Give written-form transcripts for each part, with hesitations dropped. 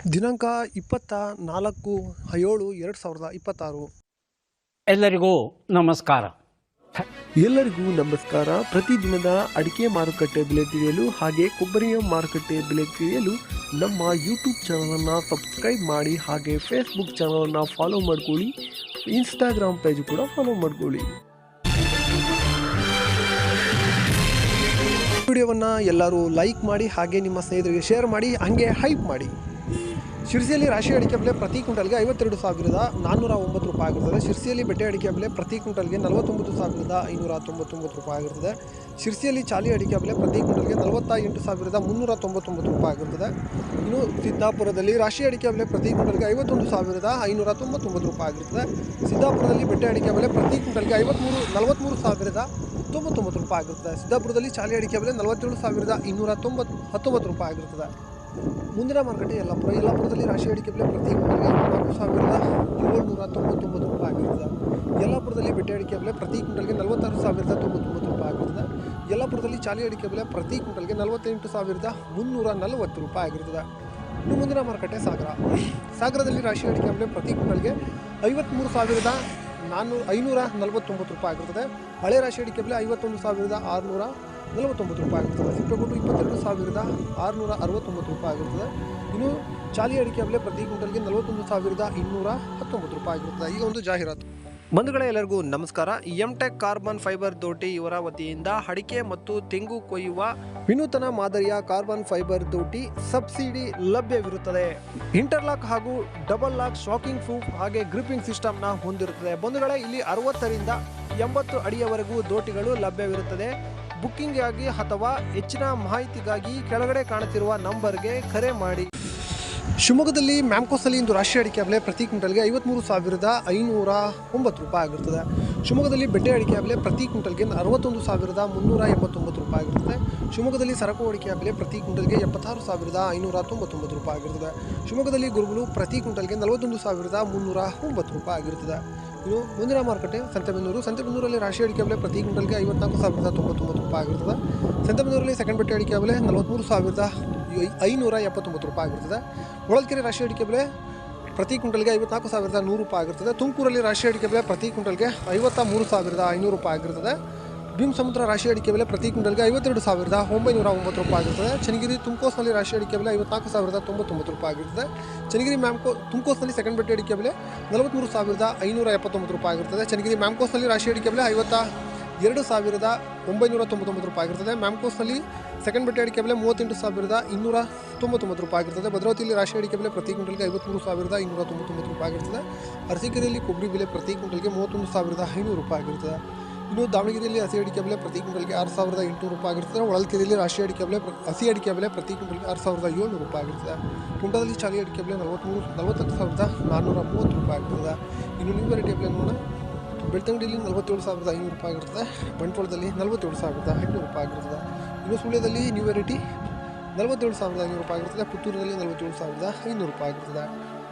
ದಿನಾಂಕ 24/7/2026. ಎಲ್ಲರಿಗೂ ನಮಸ್ಕಾರ. ಎಲ್ಲರಿಗೂ ನಮಸ್ಕಾರ. ಪ್ರತಿದಿನದ ಅಡಿಕೆ ಮಾರುಕಟ್ಟೆ ಬೆಲೆ ತಿಳಿಯಲು ಹಾಗೆ ಕೊಬ್ಬರಿಯ ಮಾರುಕಟ್ಟೆ ಬೆಲೆ ತಿಳಿಯಲು ನಮ್ಮ ಯೂಟ್ಯೂಬ್ ಚಾನಲನ್ನು ಸಬ್ಸ್ಕ್ರೈಬ್ ಮಾಡಿ, ಹಾಗೆ ಫೇಸ್ಬುಕ್ ಚಾನಲನ್ನು ಫಾಲೋ ಮಾಡ್ಕೊಳ್ಳಿ, ಇನ್ಸ್ಟಾಗ್ರಾಮ್ ಪೇಜ್ ಕೂಡ ಫಾಲೋ ಮಾಡ್ಕೊಳ್ಳಿ. ವಿಡಿಯೋವನ್ನು ಎಲ್ಲರೂ ಲೈಕ್ ಮಾಡಿ, ಹಾಗೆ ನಿಮ್ಮ ಸ್ನೇಹಿತರಿಗೆ ಶೇರ್ ಮಾಡಿ, ಹಾಗೆ ಹೈಪ್ ಮಾಡಿ. ಶಿರಸಿಯಲ್ಲಿ ರಾಶಿ ಅಡಿಕೆ ಬೆಲೆ ಪ್ರತಿ ಕ್ವಿಂಟಲ್ಗೆ 52,409 ರೂಪಾಯಿ ಆಗಿರ್ತದೆ. ಶಿರಸಿಯಲ್ಲಿ ಬೆಟ್ಟೆ ಅಡಿಕೆ ಬೆಲೆ ಪ್ರತಿ ಕ್ವಿಂಟಲ್ಗೆ 49,599 ರೂಪಾಯಿ ಆಗಿರ್ತದೆ. ಶಿರಸಿಯಲ್ಲಿ ಚಾಲಿ ಅಡಿಕೆ ಬೆಲೆ ಪ್ರತಿ ಕ್ವಿಂಟಲ್ಗೆ 48,399 ರೂಪಾಯಿ ಆಗಿರ್ತದೆ. ಇನ್ನು ಸಿದ್ದಾಪುರದಲ್ಲಿ ರಾಶಿ ಅಡಿಕೆ ಬೆಲೆ ಪ್ರತಿ ಕ್ವಿಂಟಲ್ಗೆ 51,599 ರೂಪಾಯಿ ಆಗಿರ್ತದೆ. ಸಿದ್ದಾಪುರದಲ್ಲಿ ಬೆಟ್ಟೆ ಅಡಿಕೆ ಬೆಲೆ ಪ್ರತಿ ಕ್ವಿಂಟಲ್ಗೆ 43,099 ರೂಪಾಯಿ ಆಗಿರ್ತದೆ. ಸಿದ್ದಾಪುರದಲ್ಲಿ ಚಾಲಿ ಅಡಿಕೆ ಬೆಲೆ 47,219 ರೂಪಾಯಿ ಆಗಿರ್ತದೆ. ಮುಂದಿನ ಮಾರುಕಟ್ಟೆ ಯಲ್ಲಾಪುರದಲ್ಲಿ ರಾಶಿ ಅಡಿಕೆ ಬೆಲೆ ಪ್ರತಿ ಕ್ವಿಂಟಲ್ಗೆ 4,799 ರೂಪಾಯಿ ಆಗಿರ್ತದೆ. ಯಲ್ಲಾಪುರದಲ್ಲಿ ಬೆಟ್ಟೆ ಅಡಿಕೆ ಬೆಲೆ ಪ್ರತಿ ಕ್ವಿಂಟಲ್ಗೆ 46,099 ರೂಪಾಯಿ ಆಗಿರ್ತದೆ. ಯಲ್ಲಾಪುರದಲ್ಲಿ ಚಾಲಿ ಅಡಿಕೆ ಬೆಲೆ ಪ್ರತಿ ಕ್ವಿಂಟಲ್ಗೆ 48,340 ರೂಪಾಯಿ ಆಗಿರ್ತದೆ. ಇನ್ನು ಮುಂದಿನ ಮಾರುಕಟ್ಟೆ ಸಾಗರದಲ್ಲಿ ರಾಶಿ ಅಡಿಕೆ ಬೆಲೆ ಪ್ರತಿ ಕ್ವಿಂಟಲ್ಗೆ 53,549 ರೂಪಾಯಿ ಆಗಿರ್ತದೆ. ಹಳೆ ರಾಶಿ ಅಡಿಕೆ ಬೆಲೆ 51,649 ರೂಪಾಯಿ ಆಗಿರ್ತದೆ. ಸಿಪ್ಪೆಗೊಂಡು 22,669 ರೂಪಾಯಿ ಆಗಿರ್ತದೆ. ಇನ್ನು ಚಾಲಿ ಅಡಿಕೆ ಬೆಲೆ ಪ್ರತಿ ಕ್ವಿಂಟಲ್ಗೆ 41,219 ರೂಪಾಯಿ ಆಗಿರ್ತದೆ. ಈಗ ಒಂದು ಜಾಹೀರಾತು. ಬಂಧುಗಳೇ, ಎಲ್ಲರಿಗೂ ನಮಸ್ಕಾರ. ಎಂಟೆಕ್ ಕಾರ್ಬನ್ ಫೈಬರ್ ದೋಟಿ ಇವರ ವತಿಯಿಂದ ಅಡಿಕೆ ಮತ್ತು ತೆಂಗು ಕೊಯ್ಯುವ ವಿನೂತನ ಮಾದರಿಯ ಕಾರ್ಬನ್ ಫೈಬರ್ ದೋಟಿ ಸಬ್ಸಿಡಿ ಲಭ್ಯವಿರುತ್ತದೆ. ಇಂಟರ್ಲಾಕ್ ಹಾಗೂ ಡಬಲ್ ಲಾಕ್ ಶಾಕಿಂಗ್ ಪ್ರೂಫ್ ಹಾಗೆ ಗ್ರಿಪ್ಪಿಂಗ್ ಸಿಸ್ಟಮ್ನ ಹೊಂದಿರುತ್ತದೆ. ಬಂಧುಗಳೇ, ಇಲ್ಲಿ 60ರಿಂದ 80 ಅಡಿಯವರೆಗೂ ದೋಟಿಗಳು ಲಭ್ಯವಿರುತ್ತದೆ. ಬುಕ್ಕಿಂಗ್ ಆಗಿ ಅಥವಾ ಹೆಚ್ಚಿನ ಮಾಹಿತಿಗಾಗಿ ಕೆಳಗಡೆ ಕಾಣುತ್ತಿರುವ ನಂಬರ್ಗೆ ಕರೆ ಮಾಡಿ. ಶಿವಮೊಗ್ಗದಲ್ಲಿ ಮ್ಯಾಮ್ಕೋಸಲ್ಲಿ ಇಂದು ರಾಶಿ ಅಡಿಕೆ ಬೆಲೆ ಪ್ರತಿ ಕ್ವಿಂಟಲ್ಗೆ 53,509 ರೂಪಾಯಿ ಆಗಿರ್ತದೆ. ಶಿವಮೊಗ್ಗದಲ್ಲಿ ಬೆಟ್ಟೆ ಅಡಿಕೆ ಬೆಲೆ ಪ್ರತಿ ಕ್ವಿಂಟಲ್ಗೆ 61,389 ರೂಪಾಯಿ ಆಗಿರ್ತದೆ. ಶಿವಮೊಗ್ಗದಲ್ಲಿ ಸರಕು ಅಡಿಕೆ ಬೆಲೆ ಪ್ರತಿ ಕ್ವಿಂಟಲ್ಗೆ 76,599 ರೂಪಾಯಿ ಆಗಿರ್ತದೆ. ಶಿವಮೊಗ್ಗದಲ್ಲಿ ಗುರುಗಳು ಪ್ರತಿ ಕ್ವಿಂಟಲ್ಗೆ 41,309 ರೂಪಾಯಿ ಆಗಿರ್ತದೆ. ಇನ್ನು ಮುಂದಿನ ಮಾರುಕಟ್ಟೆ ಸಂತೆಬೆನ್ನೂರಲ್ಲಿ ರಾಶಿ ಅಡಿಕೆ ಬೆಲೆ ಪ್ರತಿ ಕ್ವಿಂಟಲ್ಗೆ 54,099 ರೂಪಾಯಿ ಆಗಿರ್ತದೆ. ಸಂತೆಬೆನ್ನೂರಲ್ಲಿ ಸೆಕೆಂಡ್ ಬೆಟ್ಟೆ ಅಡಿಕೆ ಬೆಲೆ 43,579 ರೂಪಾಯಿ ಆಗಿರ್ತದೆ. ಹೊಳಲ್ಕೆರೆ ರಾಶಿ ಅಡಿಕೆ ಬೆಲೆ ಪ್ರತಿ ಕ್ವಿಂಟಲ್ಗೆ 54,100 ರೂಪಾಯಿ ಆಗಿರ್ತದೆ. ತುಮಕೂರಲ್ಲಿ ರಾಶಿ ಅಡಿಕೆ ಬೆಲೆ ಪ್ರತಿ ಕ್ವಿಂಟಲ್ಗೆ 53,500 ರೂಪಾಯಿ ಆಗಿರ್ತದೆ. ಭೀಮಸಮುದ್ರ ರಾಶಿ ಅಡಿಕೆ ಬೆಲೆ ಪ್ರತಿ ಕ್ವಿಂಟಲ್ಗೆ 52,909 ರೂಪಾಯಿ ಆಗಿರ್ತದೆ. ಚನ್ನಗಿರಿ ತುಮಕೋಸ್ನಲ್ಲಿ ರಾಶಿ ಅಡಿಕೆ ಬೆಲೆ 54,099 ರೂಪಾಯಿ ಆಗಿರ್ತದೆ. ಚನ್ನಗಿರಿ ತುಮಕೋಸ್ನಲ್ಲಿ ಸೆಕೆಂಡ್ ಬೆಟ್ಟೆ ಅಡಿಕೆ ಬೆಲೆ 43,579 ರೂಪಾಯಿ ಆಗಿರ್ತದೆ. ಚನ್ನಗಿರಿ ಮ್ಯಾಮ್ಕೋಸ್ನಲ್ಲಿ ರಾಶಿ ಅಡಿಕೆ ಬೆಲೆ 52,999 ರೂಪಾಯಿ ಆಗಿರ್ತದೆ. ಮ್ಯಾಮ್ಕೋಸ್ನಲ್ಲಿ ಸೆಕೆಂಡ್ ಬೆಟ್ಟೆ ಅಡಿಕೆ ಬೆಲೆ 38,299 ರೂಪಾಯಿ ಆಗಿರ್ತದೆ. ಭದ್ರಾವತಿಯಲ್ಲಿ ರಾಶಿ ಅಡಿಕೆ ಬೆಲೆ ಪ್ರತಿ ಕ್ವಿಂಟಲ್ಗೆ 53,299 ರೂಪಾಯಿ ಆಗಿರ್ತದೆ. ಅರಸೀಕೆರೆಯಲ್ಲಿ ಕೊಬ್ಬರಿ ಬೆಲೆ ಪ್ರತಿ ಕ್ವಿಂಟಲ್ಗೆ 31,500 ರೂಪಾಯಿ ಆಗಿರ್ತದೆ. ಇನ್ನು ದಾವಣಗೆರೆಯಲ್ಲಿ ಹಸಿ ಅಡಿಕೆ ಬೆಲೆ ಪ್ರತಿ ಕ್ವಿಂಟಲ್ಗೆ 6,800 ರೂಪಾಯಿ ಆಗಿರ್ತದೆ. ಹೊಳಲ್ಕೆರೆಯಲ್ಲಿ ರಾಶಿ ಅಡಿಕೆ ಬೆಲೆ ಹಸಿ ಅಡಿಕೆ ಬೆಲೆ ಪ್ರತಿ ಕ್ವಿಂಟಲ್ಗೆ 6,700 ರೂಪಾಯಿ ಆಗಿರ್ತದೆ. ಕುಮಟಾದಲ್ಲಿ ಚಾಲಿ ಅಡಿಕೆ ಬೆಲೆ 48,430 ರೂಪಾಯಿ ಆಗಿರ್ತದೆ. ಇನ್ನು ನ್ಯೂ ವೆರೈಟಿ ಬೆಲೆ ನೋಡೋಣ. ಬೆಳ್ತಂಗಡಿಯಲ್ಲಿ 47,500 ರೂಪಾಯಿ ಆಗಿರ್ತದೆ. ಬಂಟ್ವಾಳದಲ್ಲಿ 47,800 ರೂಪಾಯಿ ಆಗಿರ್ತದೆ. ಇನ್ನು ಸುಳ್ಯದಲ್ಲಿ ನ್ಯೂ ವೆರೈಟಿ 47,500 ರೂಪಾಯಿ ಆಗಿರ್ತದೆ. ಪುತ್ತೂರಿನಲ್ಲಿ 47,500 ರೂಪಾಯಿ ಆಗಿರ್ತದೆ.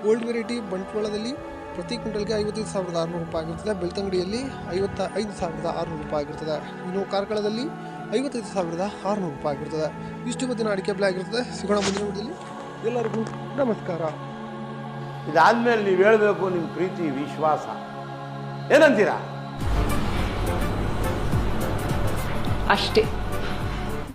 ಓಲ್ಡ್ ವೆರೈಟಿ ಬಂಟ್ವಾಳದಲ್ಲಿ ಪ್ರತಿ ಕ್ವಿಂಟಲ್ಗೆ 55,600 ರೂಪಾಯಿ ಆಗಿರ್ತದೆ. ಬೆಳ್ತಂಗಡಿಯಲ್ಲಿ 55,600 ರೂಪಾಯಿ ಆಗಿರ್ತದೆ. ಇನ್ನು ಕಾರ್ಕಳದಲ್ಲಿ 55,600 ರೂಪಾಯಿ ಆಗಿರ್ತದೆ. ಇಷ್ಟು ಮತ್ತಿನ ಅಡಿಕೆ ಬೆಲೆ ಆಗಿರ್ತದೆ. ಸಿಗೋಣ ಮುಂದಿನ ವಿಡಿಯೋದಲ್ಲಿ. ಎಲ್ಲರಿಗೂ ನಮಸ್ಕಾರ. ಇದಾದ್ಮೇಲೆ ನೀವು ಹೇಳಬೇಕು ನಿಮ್ಮ ಪ್ರೀತಿ ವಿಶ್ವಾಸ ಏನಂತೀರಾ? ಅಷ್ಟೇ.